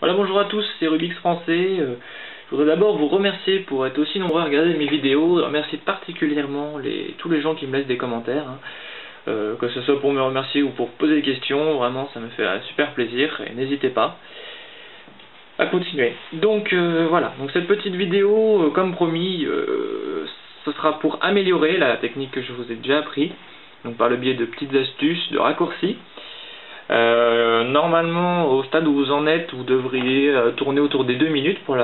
Voilà, bonjour à tous, c'est Rubix Français. Je voudrais d'abord vous remercier pour être aussi nombreux à regarder mes vidéos. Je remercie particulièrement tous les gens qui me laissent des commentaires, que ce soit pour me remercier ou pour poser des questions. Vraiment, ça me fait un super plaisir et n'hésitez pas à continuer. Donc voilà, donc cette petite vidéo, comme promis, ce sera pour améliorer la technique que je vous ai déjà appris, donc par le biais de petites astuces, de raccourcis. Normalement, au stade où vous en êtes, vous devriez tourner autour des 2 minutes pour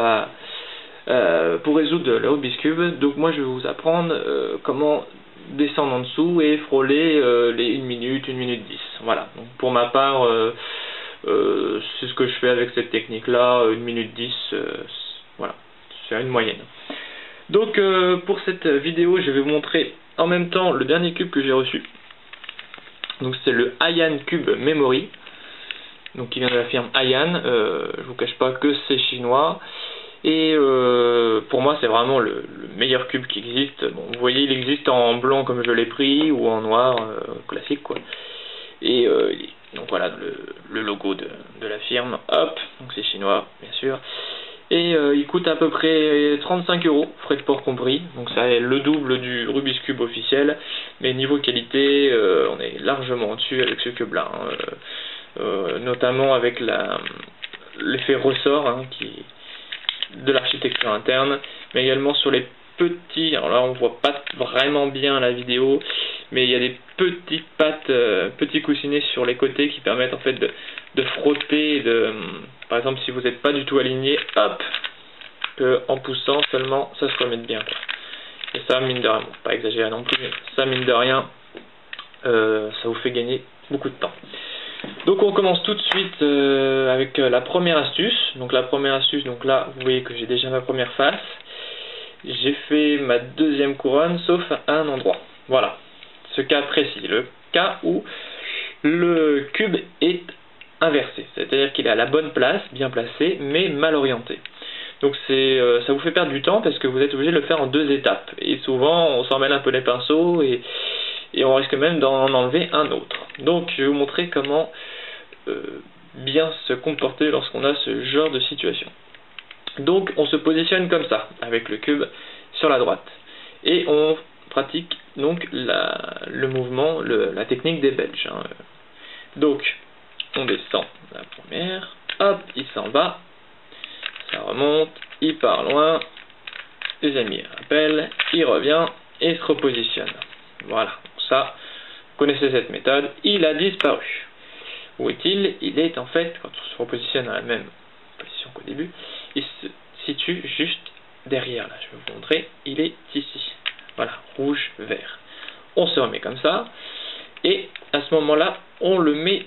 résoudre le Rubik's Cube. Donc moi je vais vous apprendre comment descendre en dessous et frôler les 1 minute, 1 minute 10. Voilà, donc pour ma part, c'est ce que je fais avec cette technique là, 1 minute 10, voilà, c'est une moyenne. Donc pour cette vidéo, je vais vous montrer en même temps le dernier cube que j'ai reçu. Donc c'est le Haiyan Cube Memory, donc qui vient de la firme Haiyan. Je vous cache pas que c'est chinois, et pour moi c'est vraiment le meilleur cube qui existe. Bon, vous voyez, il existe en blanc comme je l'ai pris, ou en noir classique quoi. Et donc voilà le logo de la firme. Hop, donc c'est chinois bien sûr. Et il coûte à peu près 35 €, frais de port compris, donc ça est le double du Rubik's Cube officiel, mais niveau qualité, on est largement au-dessus avec ce cube là, notamment avec l'effet ressort de l'architecture interne, mais également sur les petits, alors là on voit pas vraiment bien la vidéo, mais il y a des petites pattes, petits coussinets sur les côtés qui permettent en fait de frotter, par exemple si vous n'êtes pas du tout aligné, hop, en poussant seulement ça se remette bien quoi. Et ça, mine de rien, bon, pas exagéré non plus, mais ça mine de rien, ça vous fait gagner beaucoup de temps. Donc on commence tout de suite avec la première astuce. Donc la première astuce, donc là vous voyez que j'ai déjà ma première face. J'ai fait ma deuxième couronne sauf à un endroit. Voilà, ce cas précis, le cas où le cube est inversé, c'est-à-dire qu'il est à la bonne place, bien placé, mais mal orienté. Donc ça vous fait perdre du temps parce que vous êtes obligé de le faire en 2 étapes. Et souvent on s'en mêle un peu les pinceaux et on risque même d'en enlever un autre. Donc je vais vous montrer comment bien se comporter lorsqu'on a ce genre de situation. Donc on se positionne comme ça, avec le cube sur la droite. Et on pratique donc le mouvement, la technique des Belges. Donc on descend la première, hop, il s'en va, ça remonte, il part loin, les amis rappellent, il revient et se repositionne. Voilà, ça, vous connaissez cette méthode, il a disparu. Où est-il? Il est en fait, quand on se repositionne dans la même position qu'au début, il se situe juste derrière, là, je vais vous montrer, il est ici. Voilà, rouge, vert. On se remet comme ça, et à ce moment-là, on le met,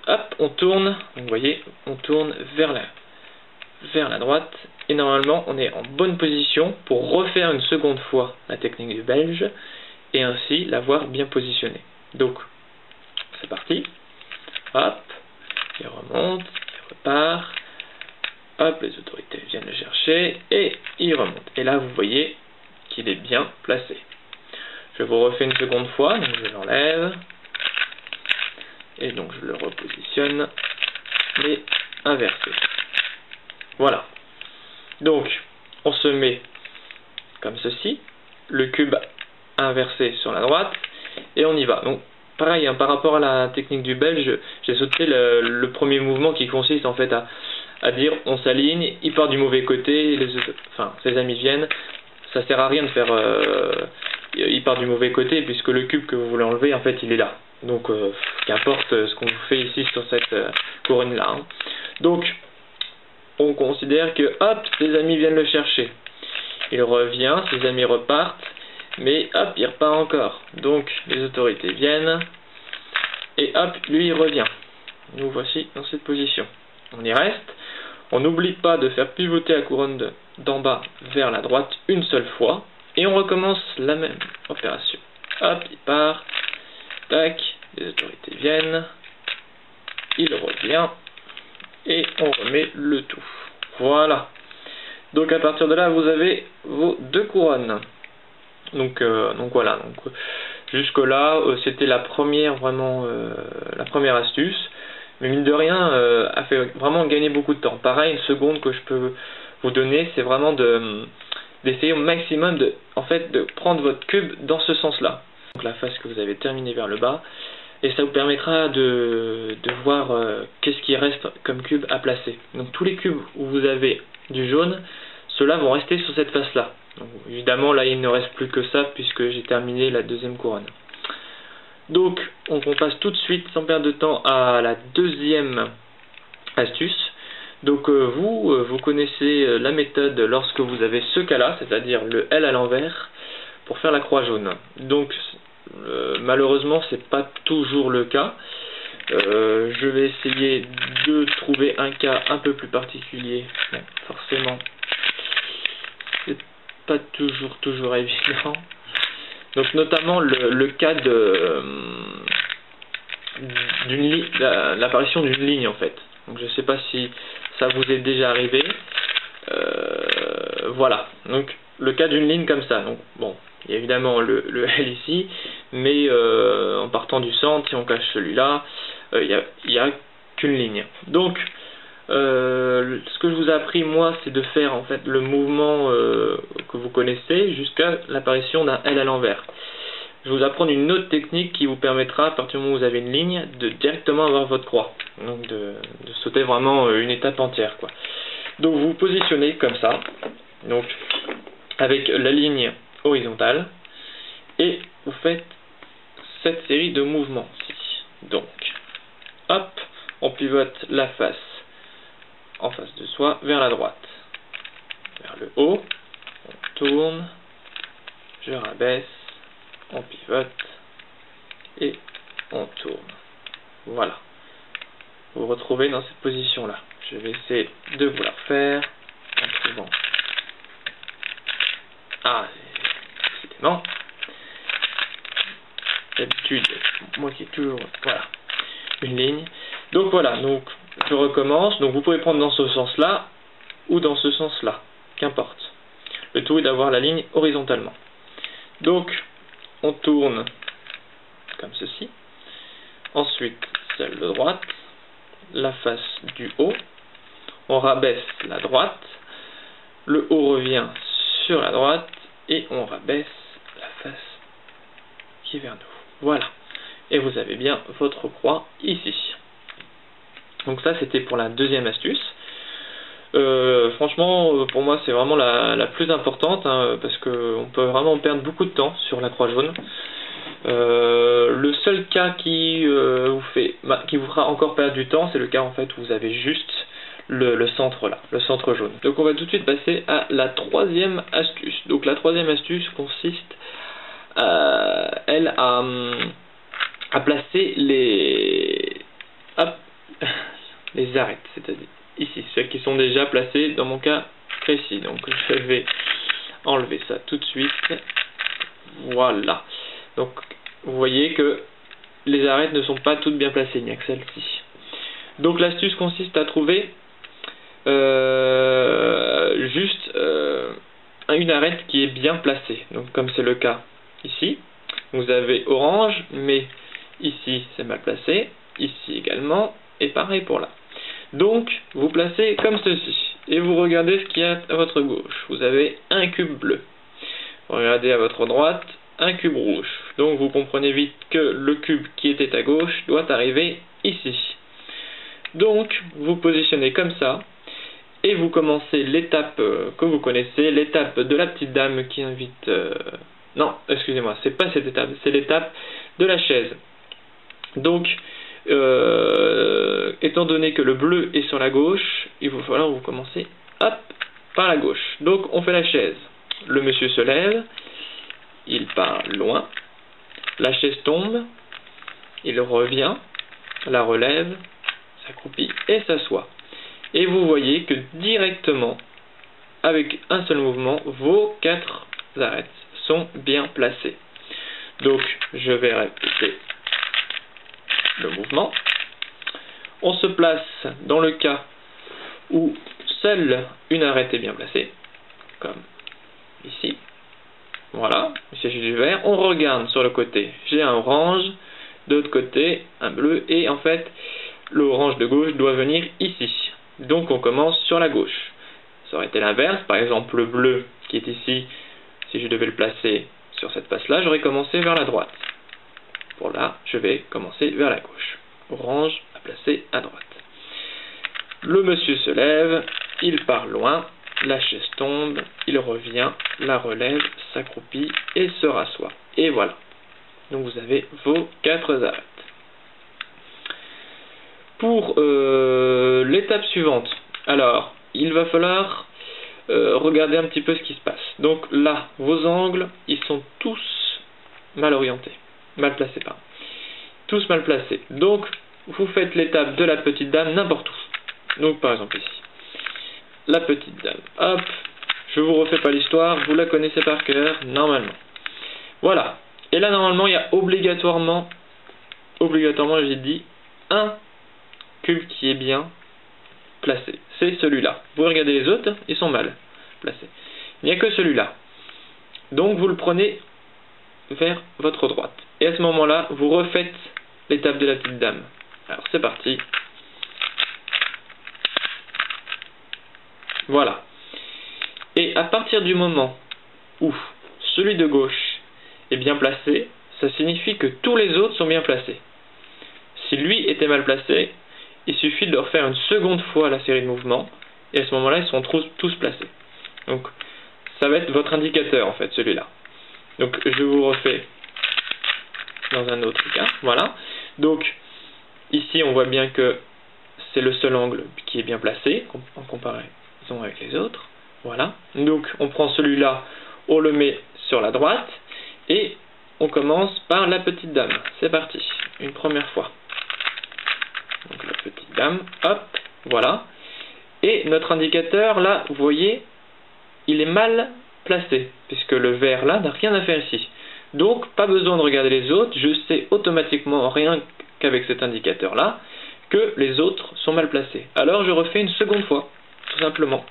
hop, on tourne, vous voyez, on tourne vers la droite, et normalement, on est en bonne position pour refaire une seconde fois la technique du Belge, et ainsi l'avoir bien positionné. Donc, c'est parti. Hop, il remonte, il repart, hop, les autorités viennent le chercher, et il remonte. Et là, vous voyez qu'il est bien placé. Je vous refais une seconde fois, donc je l'enlève, et donc je le repositionne, mais inversé. Voilà. Donc, on se met comme ceci, le cube inversé sur la droite, et on y va. Donc, pareil, par rapport à la technique du Belge, j'ai sauté le premier mouvement qui consiste en fait à dire on s'aligne, il part du mauvais côté, ses amis viennent, ça sert à rien de faire il part du mauvais côté puisque le cube que vous voulez enlever en fait il est là. Donc qu'importe ce qu'on fait ici sur cette couronne là. Donc on considère que hop, ses amis viennent le chercher. Il revient, ses amis repartent. Mais hop, il repart encore. Donc les autorités viennent. Et hop, lui il revient. Nous voici dans cette position. On y reste. On n'oublie pas de faire pivoter la couronne d'en bas vers la droite une seule fois. Et on recommence la même opération. Hop, il part. Tac, les autorités viennent. Il revient. Et on remet le tout. Voilà. Donc à partir de là, vous avez vos 2 couronnes. Donc voilà, jusque là c'était la première astuce. mais mine de rien, a fait vraiment gagner beaucoup de temps. Pareil, une seconde que je peux vous donner, c'est vraiment d'essayer au maximum de prendre votre cube dans ce sens-là. Donc la face que vous avez terminée vers le bas, et ça vous permettra de voir qu'est-ce qui reste comme cube à placer. Donc tous les cubes où vous avez du jaune, ceux-là vont rester sur cette face-là. Évidemment, là il ne reste plus que ça puisque j'ai terminé la deuxième couronne. Donc on passe tout de suite, sans perdre de temps, à la deuxième astuce. Donc vous connaissez la méthode lorsque vous avez ce cas-là, c'est-à-dire le L à l'envers, pour faire la croix jaune. Donc malheureusement c'est pas toujours le cas. Je vais essayer de trouver un cas un peu plus particulier. Bon, forcément c'est pas toujours évident. Donc notamment le cas l'apparition d'une ligne en fait. Donc je sais pas si ça vous est déjà arrivé. Voilà, donc le cas d'une ligne comme ça. Donc bon, il y a évidemment le L ici, mais en partant du centre, si on cache celui-là, il n'y a qu'une ligne. Donc ce que je vous ai appris moi, c'est de faire en fait le mouvement que vous connaissez jusqu'à l'apparition d'un L à l'envers. Je vais vous apprendre une autre technique qui vous permettra, à partir du moment où vous avez une ligne, de directement avoir votre croix. Donc de sauter vraiment une étape entière, quoi. Donc vous vous positionnez comme ça, donc avec la ligne horizontale, et vous faites cette série de mouvements ici. Donc, hop, on pivote la face en face de soi vers la droite, vers le haut, on tourne, je rabaisse, on pivote et on tourne. Voilà. Vous vous retrouvez dans cette position là. Je vais essayer de vous la refaire en trouvant. Ah, décidément. D'habitude, moi qui ai toujours, voilà, une ligne. Donc voilà, donc je recommence. Donc vous pouvez prendre dans ce sens là ou dans ce sens là, qu'importe. Le tout est d'avoir la ligne horizontalement. Donc on tourne comme ceci. Ensuite, celle de droite, la face du haut. On rabaisse la droite. Le haut revient sur la droite et on rabaisse la face qui est vers nous. Voilà. Et vous avez bien votre croix ici. Donc ça, c'était pour la deuxième astuce. Franchement, pour moi, c'est vraiment la plus importante, hein, parce qu'on peut vraiment perdre beaucoup de temps sur la croix jaune. Le seul cas qui vous fera encore perdre du temps, c'est le cas en fait où vous avez juste le centre là, le centre jaune. Donc on va tout de suite passer à la troisième astuce. Donc la troisième astuce consiste, elle, à placer les arêtes, c'est-à-dire ici, celles qui sont déjà placées dans mon cas précis. Donc je vais enlever ça tout de suite. Voilà. Donc vous voyez que les arêtes ne sont pas toutes bien placées, il n'y a que celle-ci. Donc l'astuce consiste à trouver une arête qui est bien placée. Donc comme c'est le cas ici, vous avez orange, mais ici c'est mal placé, ici également, et pareil pour là. Donc vous placez comme ceci, et vous regardez ce qu'il y a à votre gauche. Vous avez un cube bleu. Vous regardez à votre droite, un cube rouge. Donc vous comprenez vite que le cube qui était à gauche doit arriver ici. Donc vous positionnez comme ça, et vous commencez l'étape que vous connaissez, l'étape de la petite dame qui invite... Non, excusez-moi, c'est pas cette étape, c'est l'étape de la chaise. Donc, étant donné que le bleu est sur la gauche, il va falloir vous commencer, hop, par la gauche. Donc on fait la chaise. Le monsieur se lève, il part loin, la chaise tombe, il revient, la relève, s'accroupit et s'assoit. Et vous voyez que directement, avec un seul mouvement, vos 4 arêtes sont bien placées. Donc je vais répéter le mouvement. On se place dans le cas où seule une arête est bien placée, comme ici. Voilà, il s'agit du vert. On regarde sur le côté, j'ai un orange, de l'autre côté un bleu, et en fait l'orange de gauche doit venir ici. Donc on commence sur la gauche. Ça aurait été l'inverse, par exemple le bleu qui est ici, si je devais le placer sur cette face-là, j'aurais commencé vers la droite. Pour là, je vais commencer vers la gauche. Orange à placer à droite. Le monsieur se lève, il part loin, la chaise tombe, il revient, la relève, s'accroupit et se rassoit. Et voilà. Donc vous avez vos 4 arêtes. Pour l'étape suivante, alors, il va falloir regarder un petit peu ce qui se passe. Donc là, vos angles, ils sont tous mal orientés, mal placés, pardon. Tous mal placés. Donc, vous faites l'étape de la petite dame n'importe où. Donc, par exemple ici. La petite dame, hop, je vous refais pas l'histoire, vous la connaissez par cœur, normalement. Voilà. Et là, normalement, il y a obligatoirement, j'ai dit, un cube qui est bien placé. C'est celui-là. Vous regardez les autres, ils sont mal placés. Il n'y a que celui-là. Donc, vous le prenez vers votre droite. Et à ce moment-là, vous refaites l'étape de la petite dame. Alors, c'est parti. Voilà. Et à partir du moment où celui de gauche est bien placé, ça signifie que tous les autres sont bien placés. Si lui était mal placé, il suffit de refaire une seconde fois la série de mouvements, et à ce moment-là, ils sont tous placés. Donc, ça va être votre indicateur, en fait, celui-là. Donc, je vous refais dans un autre cas, voilà. Donc, ici, on voit bien que c'est le seul angle qui est bien placé, en comparaison avec les autres, voilà. Donc, on prend celui-là, on le met sur la droite, et on commence par la petite dame. C'est parti, une première fois. Donc la petite dame, hop, voilà. Et notre indicateur, là, vous voyez, il est mal placé, puisque le vert, là, n'a rien à faire ici. Donc, pas besoin de regarder les autres, je sais automatiquement, rien qu'avec cet indicateur-là, que les autres sont mal placés. Alors, je refais une seconde fois, tout simplement.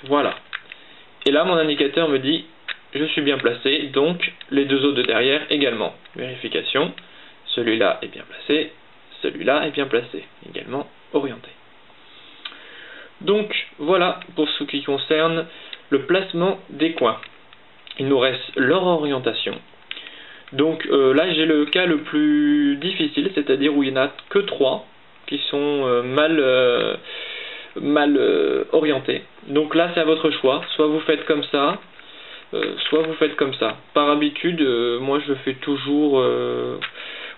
Voilà. Et là, mon indicateur me dit, je suis bien placé, donc les deux autres de derrière également. Vérification. Celui-là est bien placé, celui-là est bien placé, également orienté. Donc voilà pour ce qui concerne le placement des coins. Il nous reste leur orientation. Donc là j'ai le cas le plus difficile, c'est-à-dire où il n'y en a que 3 qui sont mal orientés. Donc là c'est à votre choix, soit vous faites comme ça, soit vous faites comme ça. Par habitude, moi je fais toujours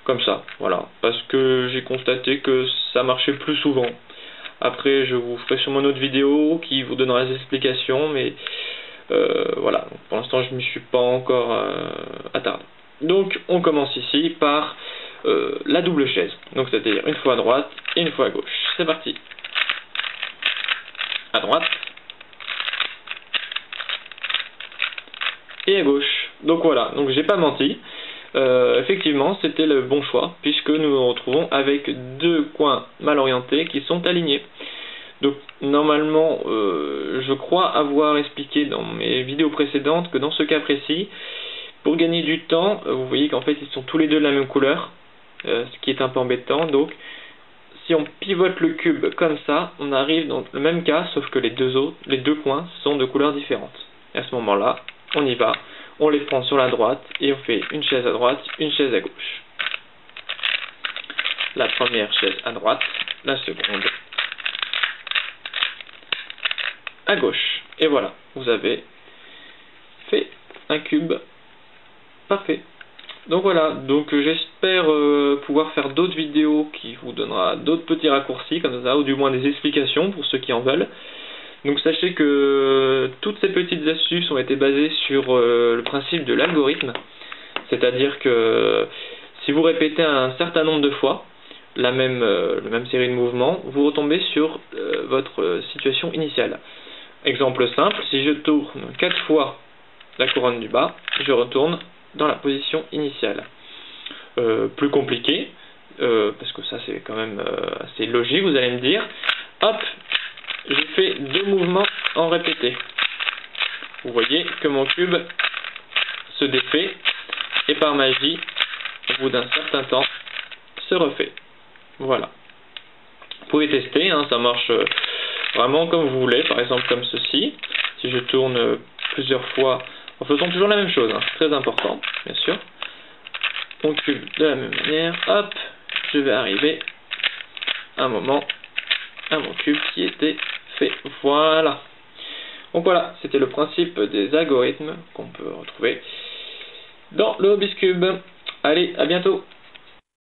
comme ça, voilà, parce que j'ai constaté que ça marchait plus souvent. Après, je vous ferai sûrement une autre vidéo qui vous donnera les explications, mais voilà, pour l'instant, je ne m'y suis pas encore attardé. Donc, on commence ici par la double chaise, donc c'est-à-dire une fois à droite et une fois à gauche. C'est parti. À droite et à gauche. Donc voilà, donc j'ai pas menti. Effectivement, c'était le bon choix, puisque nous nous retrouvons avec 2 coins mal orientés qui sont alignés. Donc, normalement, je crois avoir expliqué dans mes vidéos précédentes que dans ce cas précis, pour gagner du temps, vous voyez qu'en fait, ils sont tous les deux de la même couleur, ce qui est un peu embêtant. Donc, si on pivote le cube comme ça, on arrive dans le même cas, sauf que les deux coins sont de couleurs différentes. Et à ce moment-là, on y va. On les prend sur la droite et on fait une chaise à droite, une chaise à gauche. La première chaise à droite, la seconde à gauche. Et voilà, vous avez fait un cube parfait. Donc voilà, donc j'espère pouvoir faire d'autres vidéos qui vous donnera d'autres petits raccourcis comme ça, ou du moins des explications pour ceux qui en veulent. Donc sachez que toutes ces petites astuces ont été basées sur le principe de l'algorithme, c'est-à-dire que si vous répétez un certain nombre de fois la même série de mouvements, vous retombez sur votre situation initiale. Exemple simple, si je tourne 4 fois la couronne du bas, je retourne dans la position initiale. Plus compliqué, parce que ça c'est quand même assez logique, vous allez me dire, hop, je fais 2 mouvements en répété. Vous voyez que mon cube se défait et par magie, au bout d'un certain temps, se refait. Voilà. Vous pouvez tester, hein, ça marche vraiment comme vous voulez, par exemple comme ceci. Si je tourne plusieurs fois, en faisant toujours la même chose, hein, c'est très important, bien sûr. On cube de la même manière, hop, je vais arriver un moment à mon cube qui était fait. Voilà. Donc voilà, c'était le principe des algorithmes qu'on peut retrouver dans le Rubik's Cube. Allez, à bientôt.